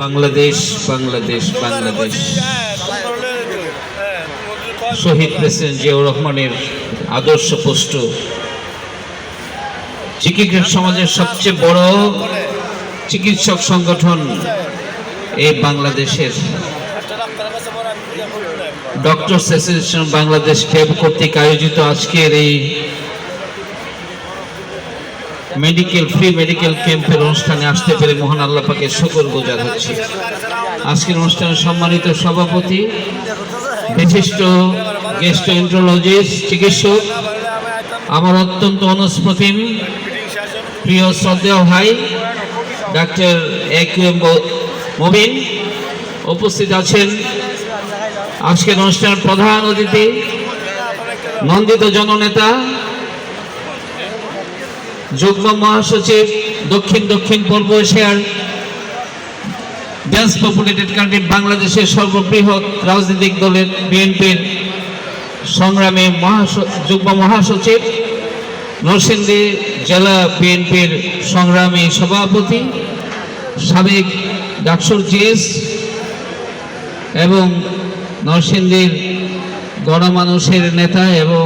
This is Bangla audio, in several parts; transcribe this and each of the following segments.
বাংলাদেশ বাংলাদেশ বাংলাদেশ শহীদ প্রেসিডেন্ট জিয়াউর রহমানের আদর্শ পোস্ট চিকিৎসক সমাজের সবচেয়ে বড় চিকিৎসক সংগঠন এই বাংলাদেশের ডক্টরস অ্যাসোসিয়েশন বাংলাদেশ ক্যাব কর্তৃক আয়োজিত আজকের এই ফ্রি মেডিকেল ক্যাম্পের অনুষ্ঠানে আসতে পেরে মহান আল্লাহ পাকের শুকরগুজার হচ্ছি। আজকের অনুষ্ঠানের সম্মানিত সভাপতি, বিশিষ্ট গ্যাস্ট্রোএন্টারোলজিস্ট চিকিৎসক, আমার অত্যন্ত অনুস্মৃতিম প্রিয় শ্রদ্ধেয় ভাই ডাক্তার AQM মবিন, উপস্থিত আছেন আজকের অনুষ্ঠানের প্রধান অতিথি, নন্দিত জননেতা, যুগ্ম মহাসচিব দক্ষিণ পূর্ব এশিয়ার ডেন্স পপুলেটেড কান্ট্রি বাংলাদেশের সর্ববৃহৎ রাজনৈতিক দলের বিএনপির সংগ্রামী যুগ্ম মহাসচিব, নরসিংদী জেলা বিএনপির সংগ্রামী সভাপতি, সাবেক ডাকসুর জিএস এবং নরসিংদীর গণমানুষের নেতা এবং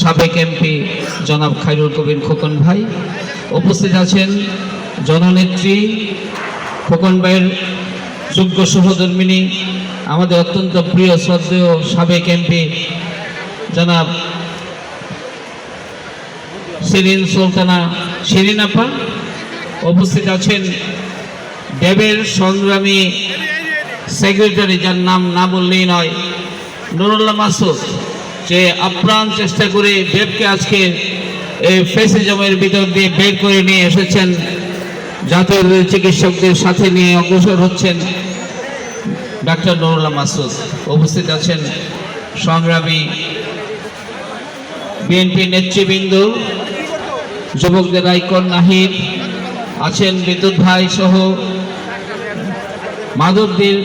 সাবেক এমপি জনাব খায়রুল কবির খোকন ভাই, উপস্থিত আছেন জননেত্রী খোকন ভাইয়ের যোগ্য সহধর্মিনী, আমাদের অত্যন্ত প্রিয় শ্রদ্ধেয় সাবেক এমপি জনাব শিরিন আপা, উপস্থিত আছেন ড্যাবের সংগ্রামী সেক্রেটারি, যার নাম না বললেই নয়, নুরুল্লাহ মাসুদ, যে আপ্রাণ চেষ্টা করে ড্যাবকে আজকে এই ফ্যাসিজমের ভিতর দিয়ে বের করে নিয়ে এসেছেন, জাতীয় চিকিৎসকদের সাথে নিয়ে অগ্রসর হচ্ছেন ডাক্তার নুরুল্লাহ মাসুদ। উপস্থিত আছেন সংগ্রামী বিএনপি নেতৃবৃন্দ, যুবকদের আইকন নাহিদ, আছেন বিদ্যুৎ ভাই সহ মাধবদীর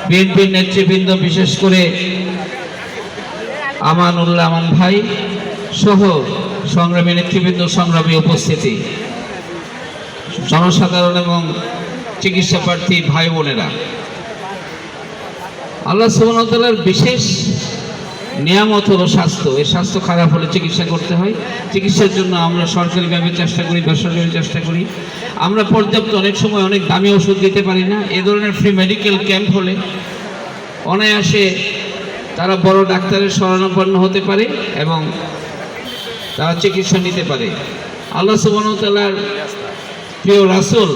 বিএনপির নেতৃবৃন্দ, বিশেষ করে আমানুল্লাহ আমান ভাই সহ সংগ্রামী নেতৃবৃন্দ, সংগ্রামী উপস্থিতি, জনসাধারণ এবং চিকিৎসা প্রার্থী ভাই বোনেরা, আল্লাহ সুবহানাহু ওয়া তাআলার বিশেষ নিয়ামত হলো স্বাস্থ্য। এই স্বাস্থ্য খারাপ হলে চিকিৎসা করতে হয়। চিকিৎসার জন্য আমরা সরকারিভাবে চেষ্টা করি, বেসরকারি চেষ্টা করি, আমরা পর্যাপ্ত অনেক সময় অনেক দামি ওষুধ দিতে পারি না। এ ধরনের ফ্রি মেডিকেল ক্যাম্প হলে অনায়াসে তারা বড় ডাক্তারের শরণাপন্ন হতে পারে এবং তারা চিকিৎসা নিতে পারে। আল্লাহ সুবহানাহু ওয়া তাআলার প্রিয় রাসূল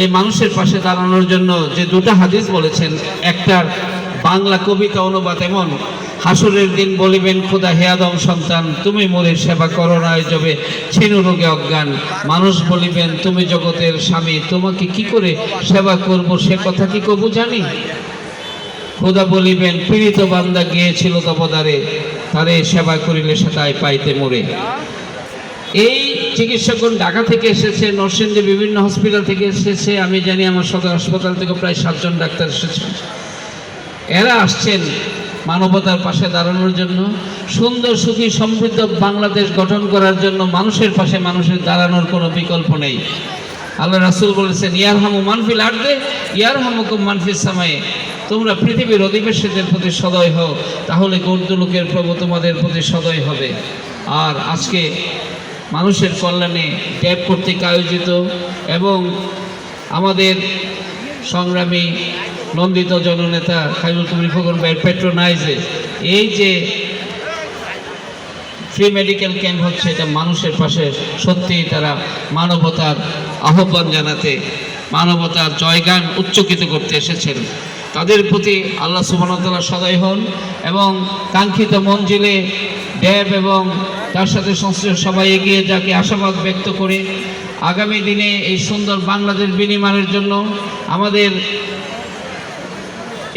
এই মানুষের পাশে দাঁড়ানোর জন্য যে দুটো হাদিস বলেছেন, একটার বাংলা কবিতা অনুবাদ এমন: হাসরের দিন বলিবেন খোদা, হে আদম সন্তান, তুমি মোরে সেবা করো না যবে ছিনু রোগে অজ্ঞান। মানুষ বলিবেন, তুমি জগতের স্বামী, তোমাকে কি করে সেবা করব সে কথা কি কবু জানি। খোদা বলিবেন, পীড়িত বান্দা গিয়েছিল তপদারে, তারে সেবা করিলে সে তাই পাইতে মোরে। এই চিকিৎসকগণ ঢাকা থেকে এসেছে, নরসিংদী বিভিন্ন হসপিটাল থেকে এসেছে, আমি জানি আমার সদর হাসপাতাল থেকে প্রায় 7 জন ডাক্তার এসেছেন। এরা আসছেন মানবতার পাশে দাঁড়ানোর জন্য, সুন্দর সুখী সমৃদ্ধ বাংলাদেশ গঠন করার জন্য। মানুষের পাশে মানুষের দাঁড়ানোর কোনো বিকল্প নেই। আল্লাহ রাসূল বলেছেন, ইয়ারহামু মান ফিল আরদি ইয়ারহামুকুম মান ফিস সামাই। তোমরা পৃথিবীর অধিবাসীদের প্রতি সদয় হও, তাহলে গর্দলোকের প্রভু তোমাদের প্রতি সদয় হবে। আর আজকে মানুষের কল্যাণে ক্যাব কর্তৃক আয়োজিত এবং আমাদের সংগ্রামী নন্দিত জননেতা খায়রুল কবির খোকন ভাইয়ের প্যাট্রোনাইজে এই যে ফ্রি মেডিকেল ক্যাম্প হচ্ছে, এটা মানুষের পাশে সত্যিই তারা মানবতার আহ্বান জানাতে, মানবতার জয়গান উচ্চকিত করতে এসেছেন। তাদের প্রতি আল্লাহ সুবহানাহু ওয়া তাআলা সদয় হন এবং কাঙ্ক্ষিত মঞ্জিলে ড্যাব এবং তার সাথে সংশ্লিষ্ট সবাই এগিয়ে যাকে আশাবাদ ব্যক্ত করে আগামী দিনে এই সুন্দর বাংলাদেশ বিনির্মাণের জন্য আমাদের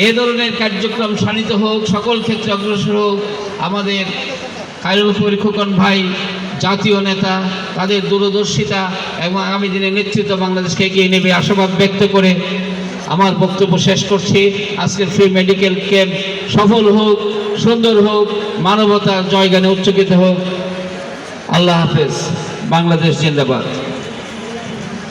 এ ধরনের কার্যক্রম সানিত হোক, সকল ক্ষেত্রে অগ্রসর হোক। আমাদের খায়রুল কবির খোকন ভাই জাতীয় নেতা, তাদের দূরদর্শিতা এবং আগামী দিনে নেতৃত্ব বাংলাদেশকে এগিয়ে নেবে আশাবাদ ব্যক্ত করে আমার বক্তব্য শেষ করছি। আজকের ফ্রি মেডিকেল ক্যাম্প সফল হোক, সুন্দর হোক, মানবতার জয়গানে উচ্চকিত হোক। আল্লাহ হাফেজ। বাংলাদেশ জিন্দাবাদ।